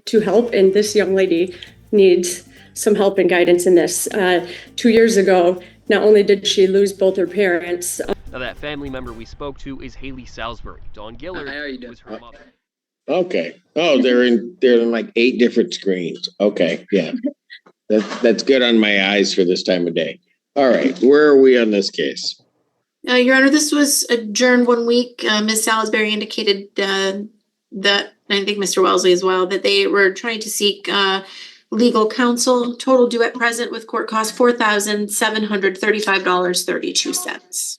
to help, and this young lady needs some help and guidance in this. 2 years ago, not only did she lose both her parents. Now that family member we spoke to is Haley Salisbury. Dawn Gillard was her mother. Okay. Oh, they're in like 8 different screens. Okay, yeah. That's good on my eyes for this time of day. All right, where are we on this case? Your Honor, this was adjourned 1 week. Ms. Salisbury indicated that, I think Mr. Wellesley as well, that they were trying to seek legal counsel. Total due at present with court costs $4,735.32.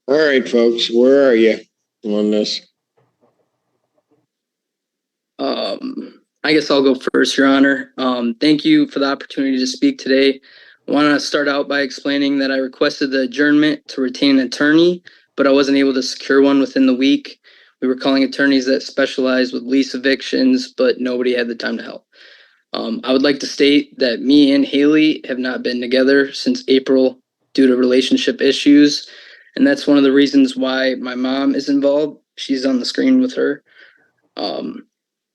All right, folks, where are you on this? I guess I'll go first, Your Honor. Thank you for the opportunity to speak today. I want to start out by explaining that I requested the adjournment to retain an attorney, but I wasn't able to secure one within the week. We were calling attorneys that specialize with lease evictions, but nobody had the time to help. I would like to state that me and Haley have not been together since April due to relationship issues, and that's one of the reasons why my mom is involved. She's on the screen with her.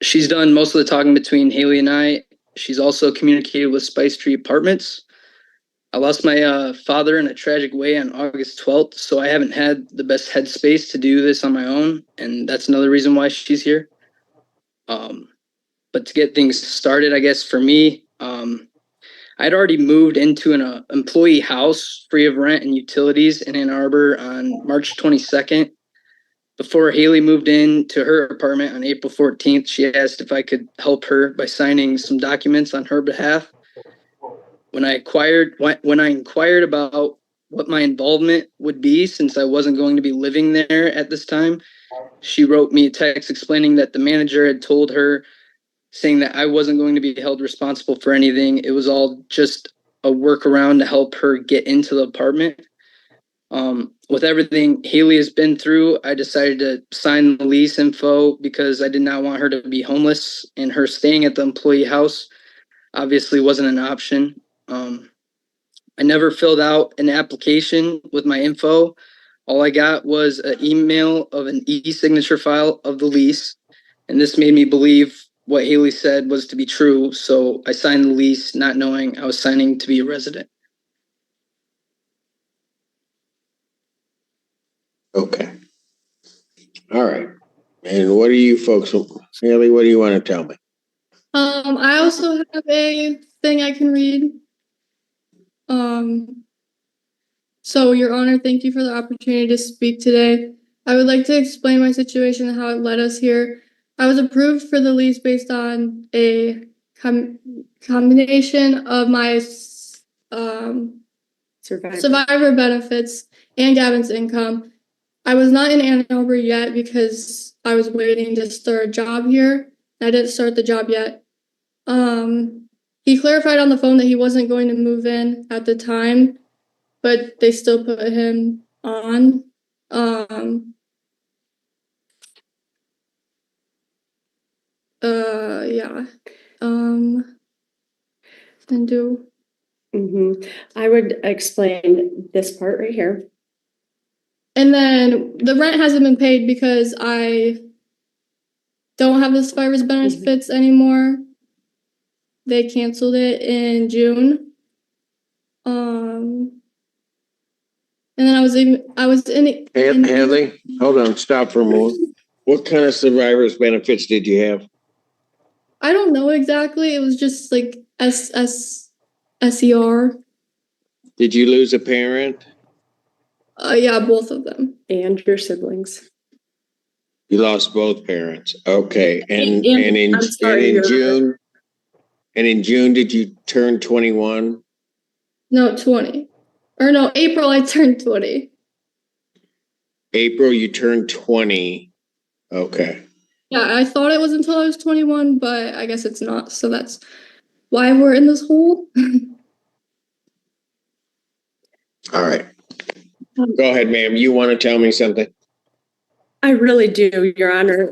She's done most of the talking between Haley and I. She's also communicated with Spice Tree Apartments. I lost my father in a tragic way on August 12th, so I haven't had the best headspace to do this on my own, and that's another reason why she's here. But to get things started, I guess for me, I'd already moved into an employee house free of rent and utilities in Ann Arbor on March 22nd. Before Haley moved into her apartment on April 14th, she asked if I could help her by signing some documents on her behalf. When I inquired about what my involvement would be, since I wasn't going to be living there at this time, she wrote me a text explaining that the manager had told her, saying that I wasn't going to be held responsible for anything. It was all just a workaround to help her get into the apartment. With everything Haley has been through, I decided to sign the lease info because I did not want her to be homeless, and her staying at the employee house obviously wasn't an option. I never filled out an application with my info. All I got was an email of an e-signature file of the lease, and this made me believe what Haley said was to be true, so I signed the lease not knowing I was signing to be a resident. Okay. All right. And what do you folks, Haley, what do you want to tell me? I also have a thing I can read. So, Your Honor, thank you for the opportunity to speak today. I would like to explain my situation and how it led us here. I was approved for the lease based on a combination of my survivor benefits and Gavin's income. I was not in Ann Arbor yet because I was waiting to start a job here. I didn't start the job yet. He clarified on the phone that he wasn't going to move in at the time, but they still put him on. Yeah. And do. I would explain this part right here. And then the rent hasn't been paid because I don't have the survivor's benefits anymore. They canceled it in June. And then I was in Haley, hold on, stop for a moment. What kind of survivor's benefits did you have? I don't know exactly. It was just like SER. Did you lose a parent? Yeah, both of them. And your siblings. You lost both parents. Okay. And in June, did you turn 21? No, 20. Or no, April I turned 20. April, you turned 20. Okay. Yeah, I thought it was until I was 21, but I guess it's not. So that's why we're in this hole. All right. Go ahead, ma'am. You want to tell me something? I really do, Your Honor.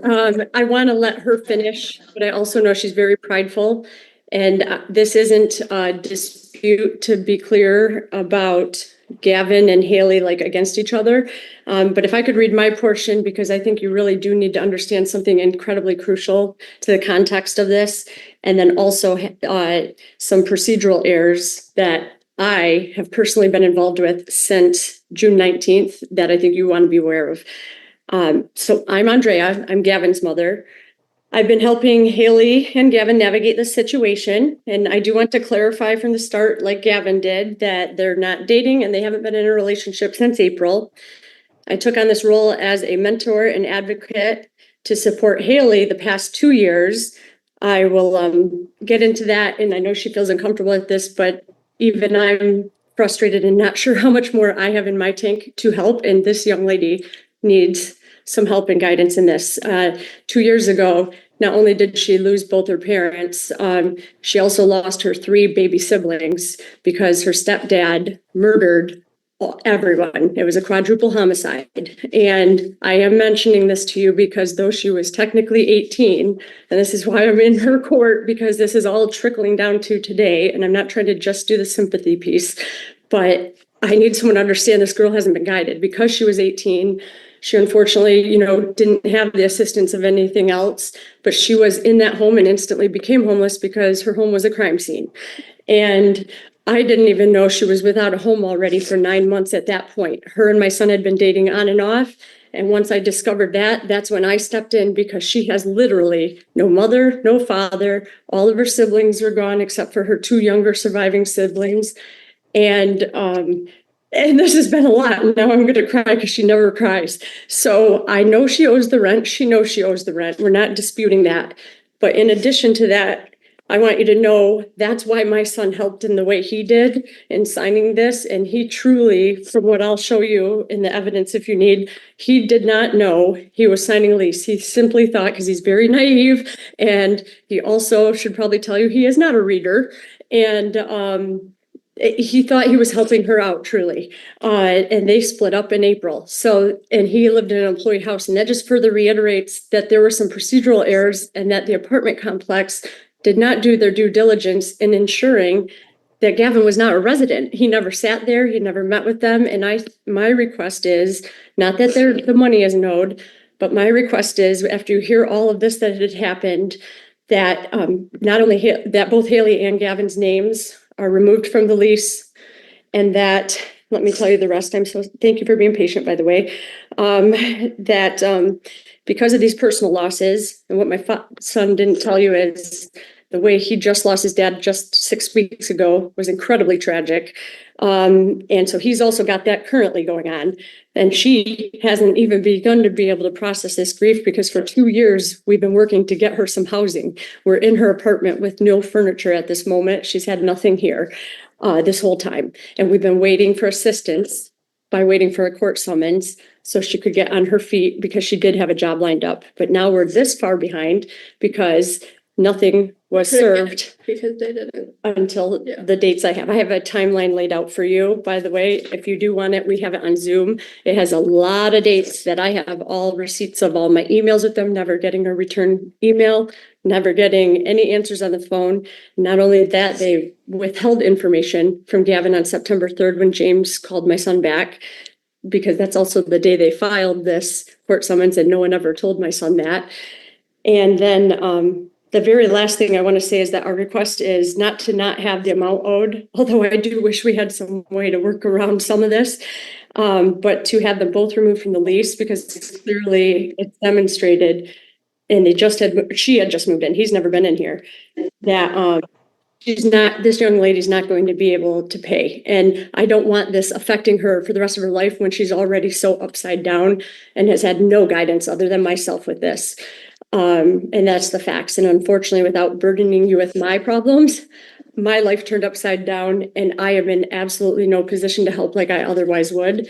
I want to let her finish, but I also know she's very prideful. And this isn't a dispute, to be clear, about Gavin and Haley like against each other. But if I could read my portion, because I think you really do need to understand something incredibly crucial to the context of this. And then also some procedural errors that I have personally been involved with since June 19th that I think you want to be aware of. So I'm Andrea, I'm Gavin's mother. I've been helping Haley and Gavin navigate this situation. And I do want to clarify from the start, like Gavin did, that they're not dating and they haven't been in a relationship since April. I took on this role as a mentor and advocate to support Haley the past 2 years. I will get into that, and I know she feels uncomfortable with this, but even I'm frustrated and not sure how much more I have in my tank to help, and this young lady needs some help and guidance in this. 2 years ago, not only did she lose both her parents, she also lost her 3 baby siblings because her stepdad murdered everyone. It was a quadruple homicide. And I am mentioning this to you because though she was technically 18, and this is why I'm in her court, because this is all trickling down to today, and I'm not trying to just do the sympathy piece, but I need someone to understand this girl hasn't been guided. Because she was 18, she unfortunately, didn't have the assistance of anything else, but she was in that home and instantly became homeless because her home was a crime scene. And I didn't even know she was without a home already for 9 months at that point. Her and my son had been dating on and off. And once I discovered that, that's when I stepped in because she has literally no mother, no father. All of her siblings are gone except for her 2 younger surviving siblings. And this has been a lot. Now I'm going to cry because she never cries. So I know she owes the rent. She knows she owes the rent. We're not disputing that. But in addition to that, I want you to know that's why my son helped in the way he did in signing this. And he truly, from what I'll show you in the evidence if you need, he did not know he was signing a lease. He simply thought, because he's very naive, and he also should probably tell you he is not a reader. And he thought he was helping her out truly. And they split up in April. So, and he lived in an employee house. And that just further reiterates that there were some procedural errors and that the apartment complex did not do their due diligence in ensuring that Gavin was not a resident. He never sat there. He never met with them. And my request is not that the money isn't owed, but my request is after you hear all of this that had happened, that not only that both Haley and Gavin's names are removed from the lease, and that, let me tell you the rest. Thank you for being patient, by the way. That because of these personal losses, and what my son didn't tell you is the way he just lost his dad just 6 weeks ago was incredibly tragic. And so he's also got that currently going on. And she hasn't even begun to be able to process this grief because for 2 years, we've been working to get her some housing. We're in her apartment with no furniture at this moment. She's had nothing here this whole time. And we've been waiting for assistance by waiting for a court summons so she could get on her feet because she did have a job lined up. But now we're this far behind because nothing was served because they didn't until the dates I have. I have a timeline laid out for you, by the way. If you do want it, we have it on Zoom. It has a lot of dates that I have all receipts of all my emails with them, never getting a return email, never getting any answers on the phone. Not only that, they withheld information from Gavin on September 3rd when James called my son back, because that's also the day they filed this court summons and no one ever told my son that. And then the very last thing I want to say is that our request is not to not have the amount owed, although I do wish we had some way to work around some of this, but to have them both removed from the lease because clearly it's demonstrated, and she had just moved in. He's never been in here. That this young lady's not going to be able to pay. And I don't want this affecting her for the rest of her life when she's already so upside down and has had no guidance other than myself with this. And that's the facts. And unfortunately, without burdening you with my problems, my life turned upside down and I am in absolutely no position to help like I otherwise would.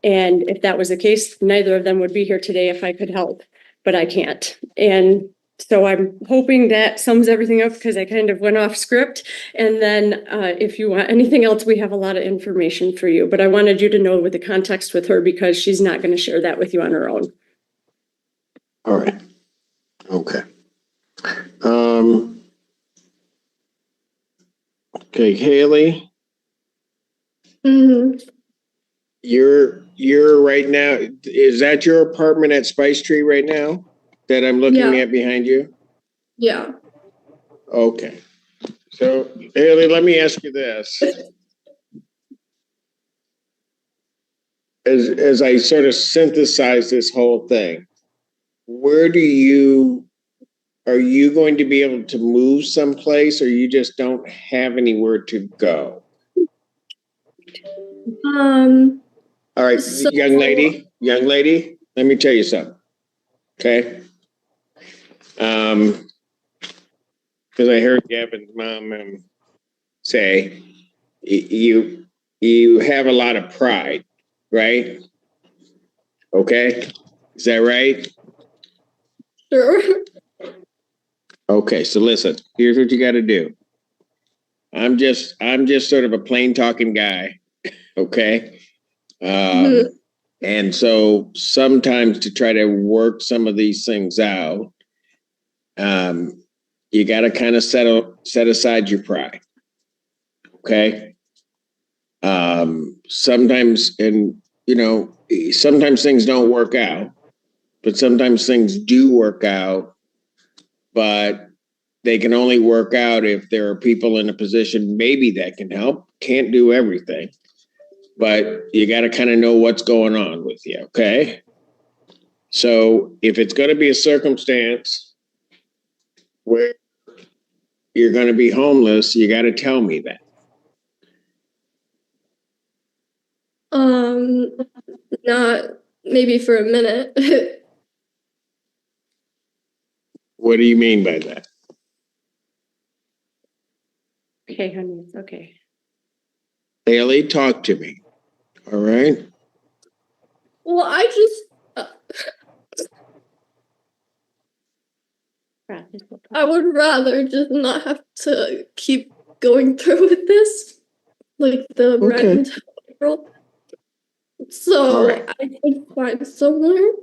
And if that was the case, neither of them would be here today if I could help, but I can't. And so I'm hoping that sums everything up because I kind of went off script. And then if you want anything else, we have a lot of information for you, but I wanted you to know with the context with her because she's not going to share that with you on her own. All right. Okay. Okay, Haley. Mhm. You're right now, is that your apartment at Spice Tree right now that I'm looking Yeah. at behind you? Yeah. Okay. So, Haley, let me ask you this. As I sort of synthesize this whole thing, are you going to be able to move someplace, or you just don't have anywhere to go? All right, So young lady, let me tell you something. Okay. Because I heard Gavin's mom say you have a lot of pride, right? Okay, is that right? sure. Okay, so listen, here's what you got to do. I'm just sort of a plain talking guy, okay? And so sometimes to try to work some of these things out, you got to kind of set aside your pride, okay? Sometimes, and sometimes things don't work out, but sometimes things do work out, but they can only work out if there are people in a position maybe that can help. Can't do everything, but you got to kind of know what's going on with you, okay? So if it's going to be a circumstance where you're going to be homeless, you got to tell me that. Not maybe for a minute. What do you mean by that? Okay, honey, it's okay. Haley, talk to me. All right. Well, I just I would rather just not have to keep going through with this, like the Okay. rent until April. So All right. I could find somewhere.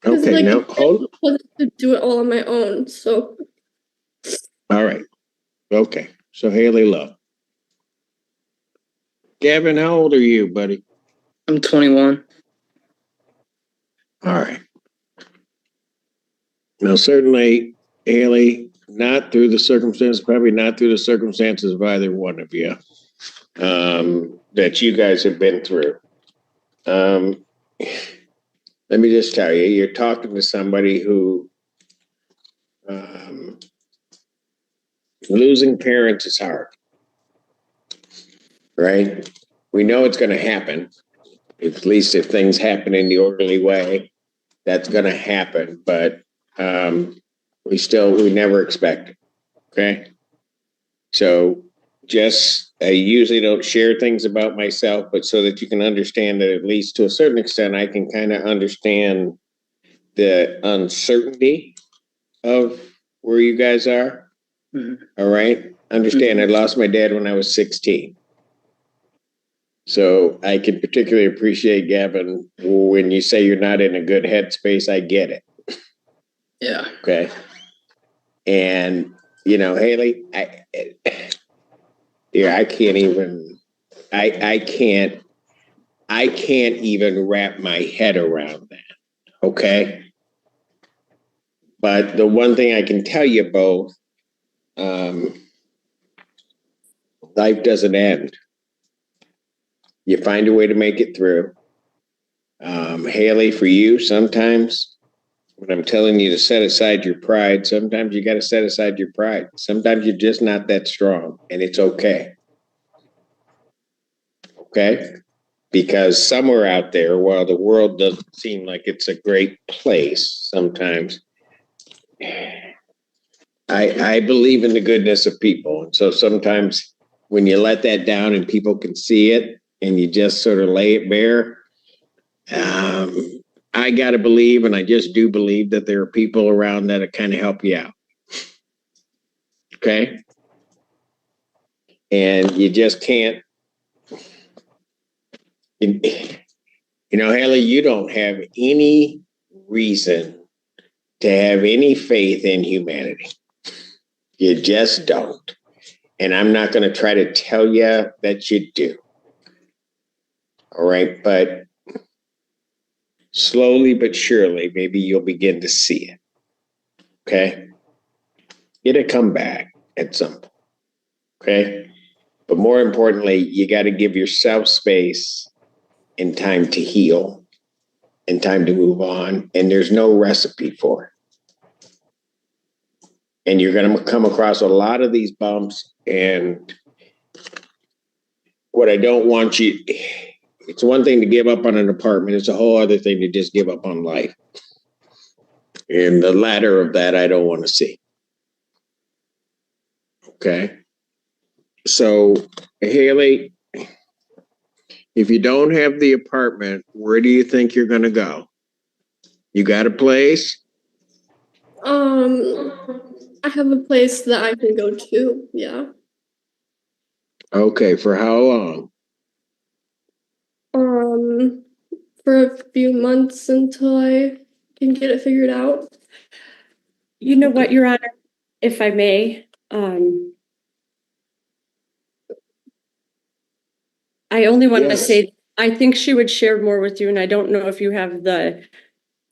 Because Okay. Now hold. I wasn't to do it all on my own. So All right. Okay. So Haley, love. Gavin, how old are you, buddy? I'm 21. All right. Now, certainly, Haley, not through the circumstances, probably not through the circumstances of either one of you that you guys have been through. Let me just tell you, you're talking to somebody who losing parents is hard, right? We know it's going to happen. At least if things happen in the orderly way, that's going to happen. But we never expect it. Okay. So I usually don't share things about myself, but so that you can understand that at least to a certain extent, I can kind of understand the uncertainty of where you guys are. Mm-hmm. All right. Understand, I lost my dad when I was 16. So I can particularly appreciate, Gavin, when you say you're not in a good headspace. I get it. Yeah. Okay. And, Haley, I can't even, I can't even wrap my head around that. Okay. But the one thing I can tell you both, life doesn't end. You find a way to make it through. Haley, for you, sometimes when I'm telling you to set aside your pride, sometimes you got to set aside your pride. Sometimes you're just not that strong, and it's okay. Okay? Because somewhere out there, while the world doesn't seem like it's a great place sometimes, I believe in the goodness of people. And so sometimes when you let that down and people can see it and you just sort of lay it bare, I got to believe, and I just do believe, that there are people around that kind of help you out. Okay? And you just can't, Haley, you don't have any reason to have any faith in humanity. You just don't. And I'm not going to try to tell you that you do. All right, but slowly but surely, maybe you'll begin to see it. Okay? It'll come back at some point. Okay? But more importantly, you got to give yourself space and time to heal and time to move on. And there's no recipe for it. And you're going to come across a lot of these bumps. And what I don't want you, it's one thing to give up on an apartment. It's a whole other thing to just give up on life. And the latter of that, I don't want to see. Okay. So, Haley, if you don't have the apartment, where do you think you're going to go? You got a place? I have a place that I can go to. Yeah. Okay. For how long? For a few months until I can get it figured out. You know what, Your Honor, if I may, I only want to Yes. say, I think she would share more with you, and I don't know if you have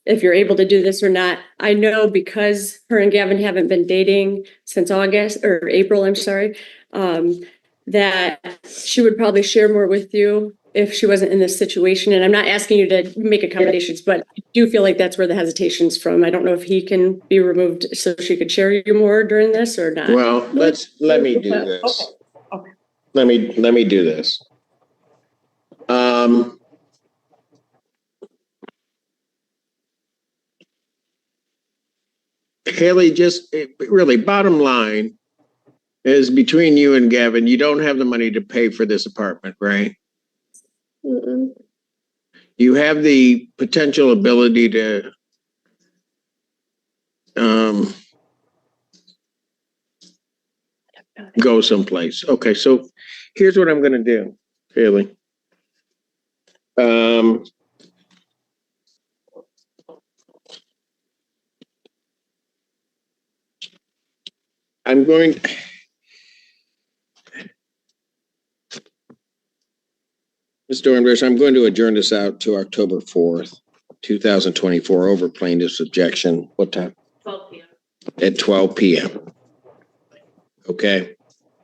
if you're able to do this or not. I know because her and Gavin haven't been dating since August or April, I'm sorry, that she would probably share more with you if she wasn't in this situation. And I'm not asking you to make accommodations, but I do feel like that's where the hesitation's from. I don't know if he can be removed so she could share you more during this or not. Well, let me do this. Okay. Let me do this. Haley, just really bottom line is between you and Gavin, you don't have the money to pay for this apartment, right? Mm-mm. You have the potential ability to go someplace. Okay, so here's what I'm going to do, Haley. I'm going. Ms. Dornbush, I'm going to adjourn this out to October 4th, 2024 over plaintiff's objection. What time? 12 p.m. At 12 p.m. Okay.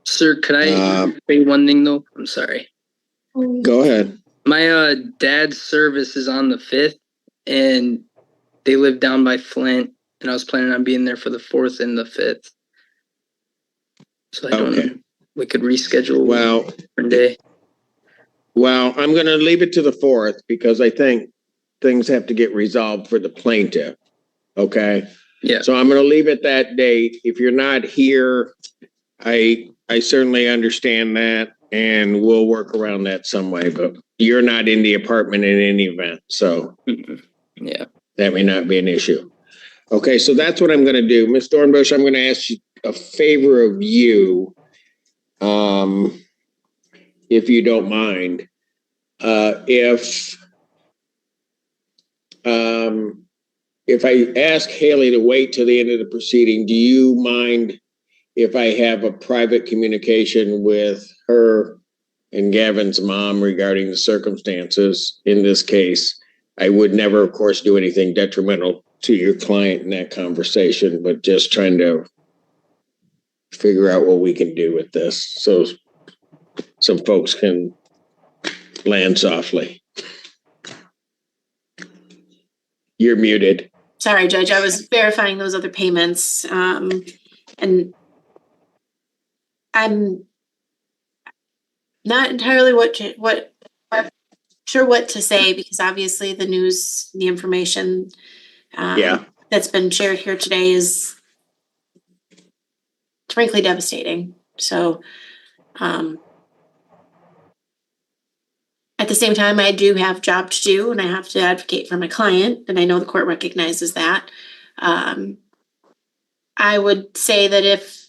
Sir, could I say one thing though? I'm sorry. Go ahead. My dad's service is on the 5th, and they live down by Flint, and I was planning on being there for the 4th and the 5th. So I don't know. We could reschedule a different day. Well, I'm going to leave it to the 4th because I think things have to get resolved for the plaintiff. Okay. Yeah. So I'm going to leave it that date. If you're not here, I certainly understand that, and we'll work around that some way, but you're not in the apartment in any event. So yeah, that may not be an issue. Okay. So that's what I'm going to do. Ms. Dornbush, I'm going to ask you a favor of you. If you don't mind, if I ask Haley to wait till the end of the proceeding, do you mind if I have a private communication with her and Gavin's mom regarding the circumstances in this case? I would never, of course, do anything detrimental to your client in that conversation, but just trying to figure out what we can do with this so some folks can land softly. You're muted. Sorry, Judge, I was verifying those other payments. And I'm not entirely sure what to say, because obviously the news, the information that's been shared here today is frankly devastating. So at the same time, I do have a job to do, and I have to advocate for my client, and I know the court recognizes that. I would say that if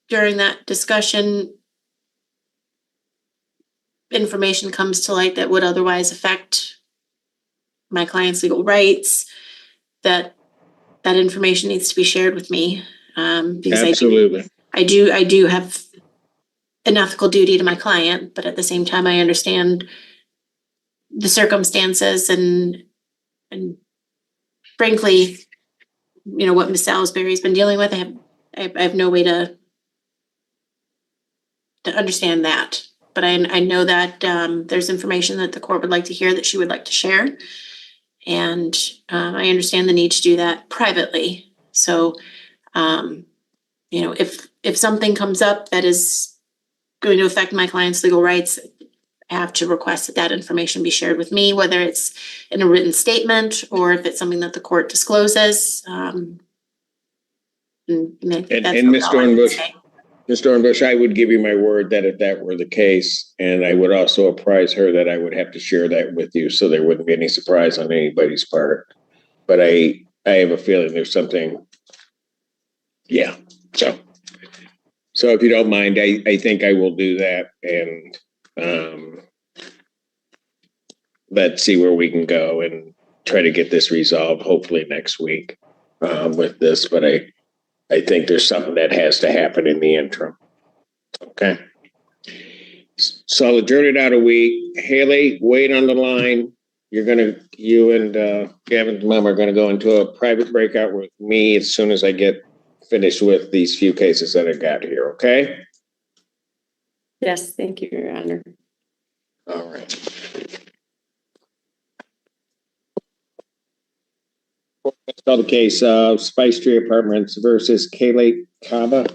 during that discussion information comes to light that would otherwise affect my client's legal rights, that information needs to be shared with me. Because absolutely. I do have an ethical duty to my client, but at the same time, I understand the circumstances and frankly, you know, what Miss Salisbury's been dealing with. I have no way to understand that. But I know that there's information that the court would like to hear that she would like to share. And I understand the need to do that privately. So, you know, if something comes up that is going to affect my client's legal rights, I have to request that information be shared with me, whether it's in a written statement or if it's something that the court discloses. And Ms. Dornbush, Ms. Dornbush, I would give you my word that if that were the case, and I would also apprise her that I would have to share that with you, so there wouldn't be any surprise on anybody's part. But I have a feeling there's something. Yeah. So if you don't mind, I think I will do that, and let's see where we can go and try to get this resolved, hopefully next week with this. But I think there's something that has to happen in the interim. Okay. So I'll adjourn it out a week. Haley, wait on the line. You and Gavin's mom are gonna go into a private breakout with me as soon as I get finished with these few cases that I got here, okay? Yes, thank you, Your Honor. All right. Let's call the case of Spice Tree Apartments versus Kaylee Kaba.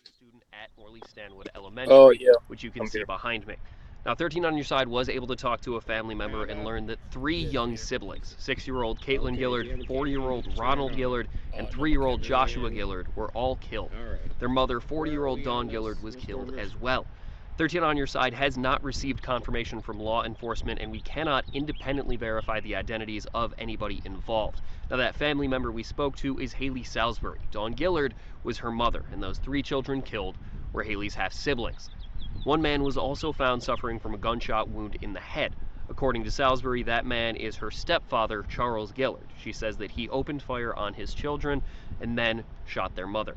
Student at Morley Stanwood Elementary, yeah. which you can see behind me. Now, 13 on Your Side was able to talk to a family member and learn that 3 young siblings, 6-year-old Caitlin Gillard, 4-year-old Ronald Gillard, and 3-year-old Joshua Gillard were all killed. Their mother, 40-year-old Dawn Gillard, was killed as well. 13 on Your Side has not received confirmation from law enforcement, and we cannot independently verify the identities of anybody involved. Now, that family member we spoke to is Haley Salisbury. Dawn Gillard was her mother, and those 3 children killed were Haley's half-siblings. One man was also found suffering from a gunshot wound in the head. According to Salisbury, that man is her stepfather, Charles Gillard. She says that he opened fire on his children and then shot their mother.